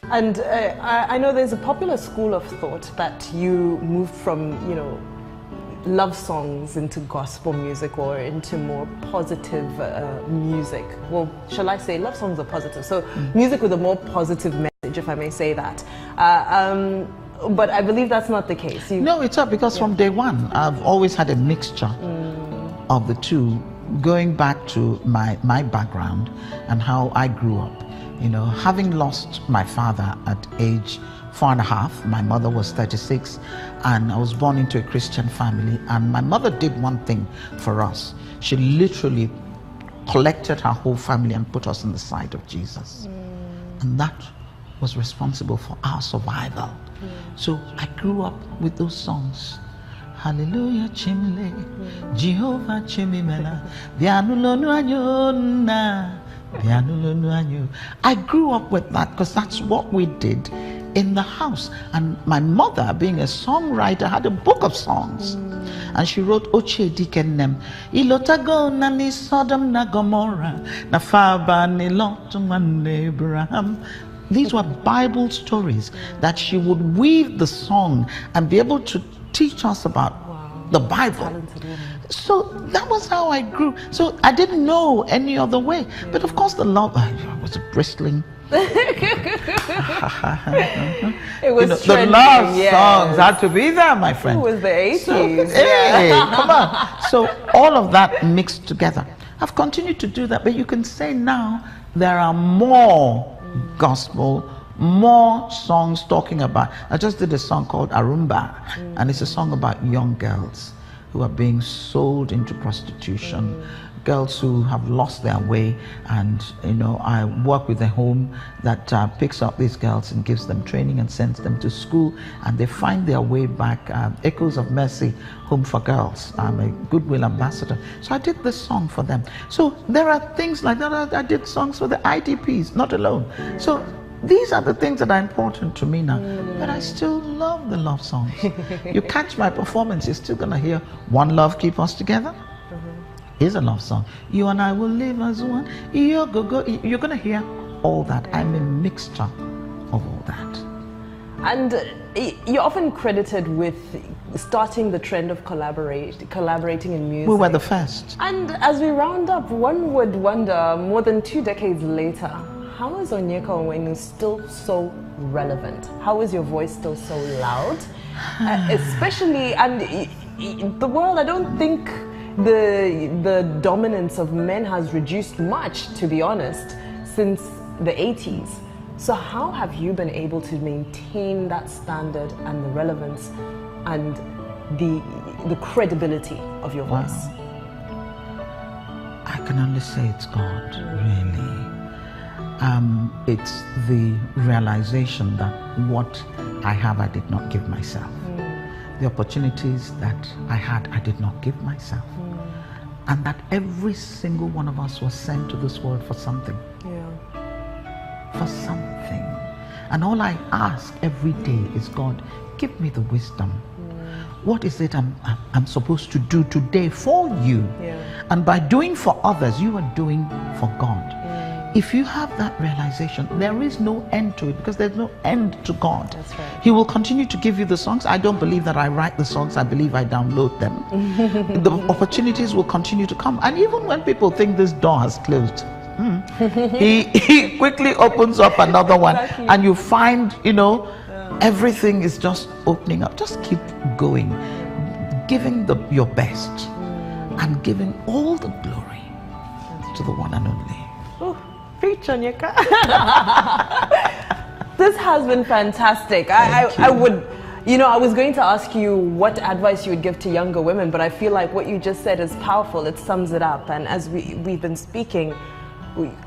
And I know there's a popular school of thought that you moved from, love songs into gospel music or into more positive music. Well, shall I say love songs are positive? So music with a more positive message, if I may say that. But I believe that's not the case. No, it's not, because from day one, I've always had a mixture of the two, going back to my background and how I grew up. Having lost my father at age 4.5, my mother was 36, and I was born into a Christian family, and my mother did one thing for us. She literally collected her whole family and put us on the side of Jesus. And that was responsible for our survival. So I grew up with those songs. Hallelujah, Chimle, Jehovah Chimimela, Vianulonu Anyona. I grew up with that because that's what we did in the house. And my mother, being a songwriter, had a book of songs. And she wrote Oche Dikenem, Ilotago Nani Sodom na Gomorrah, Nafaba ni Lotuman Abraham. These were Bible stories that she would weave the song and be able to teach us about the Bible. So that was how I grew. So I didn't know any other way. But of course the love, I was bristling. It was the love songs had to be there, my friend. It was the 80s. So, hey, come on. So all of that mixed together. I've continued to do that, but you can say now there are more gospel, more songs talking about. I just did a song called Arumba, and it's a song about young girls who are being sold into prostitution, girls who have lost their way. And I work with a home that picks up these girls and gives them training and sends them to school, and they find their way back. Echoes of Mercy, Home for Girls. I'm a Goodwill ambassador, so I did this song for them. So there are things like that. I did songs for the IDPs, not alone. So these are the things that are important to me now. But I still love the love songs. You catch my performance, you're still going to hear One Love Keep Us Together. Is a love song. You and I will live as one. You're going to hear all that. I'm a mixture of all that. And you're often credited with starting the trend of collaborating in music. We were the first. And as we round up, one would wonder, more than 2 decades later, how is Onyeka Onwenu still so relevant? How is your voice still so loud? Especially, and the world, I don't think the dominance of men has reduced much, to be honest, since the 80s. So how have you been able to maintain that standard and the relevance and the credibility of your voice? I can only say it's God, really. It's the realization that what I have, I did not give myself. The opportunities that I had, I did not give myself. And that every single one of us was sent to this world for something. For something. And all I ask every day is, God, give me the wisdom. What is it I'm supposed to do today for you? And by doing for others, you are doing for God. If you have that realization, there is no end to it, because there's no end to God. That's right. He will continue to give you the songs. I don't believe that I write the songs. I believe I download them. The opportunities will continue to come. And even when people think this door has closed, he quickly opens up another one. Exactly. And you find, everything is just opening up. Just keep going, giving your best and giving all the glory to the one and only. Preach, Onyeka. This has been fantastic. I would, I was going to ask you what advice you would give to younger women, but I feel like what you just said is powerful. It sums it up. And as we've been speaking,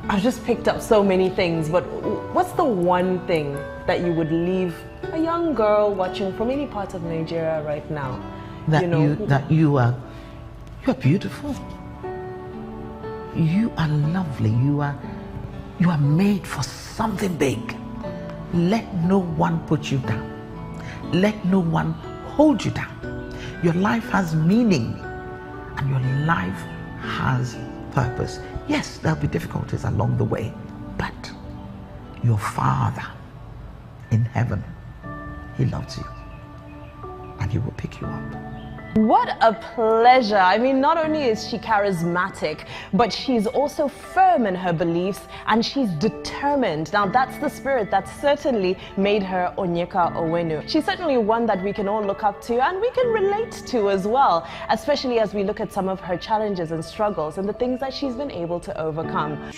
I've just picked up so many things. But what's the one thing that you would leave a young girl watching from any part of Nigeria right now? You're beautiful. You are lovely. You are made for something big. Let no one put you down. Let no one hold you down. Your life has meaning, and your life has purpose. Yes, there'll be difficulties along the way, but your Father in heaven, he loves you and he will pick you up. What a pleasure. I mean, not only is she charismatic, but she's also firm in her beliefs and she's determined. Now, that's the spirit that certainly made her Onyeka Onwenu. She's certainly one that we can all look up to and we can relate to as well, especially as we look at some of her challenges and struggles and the things that she's been able to overcome.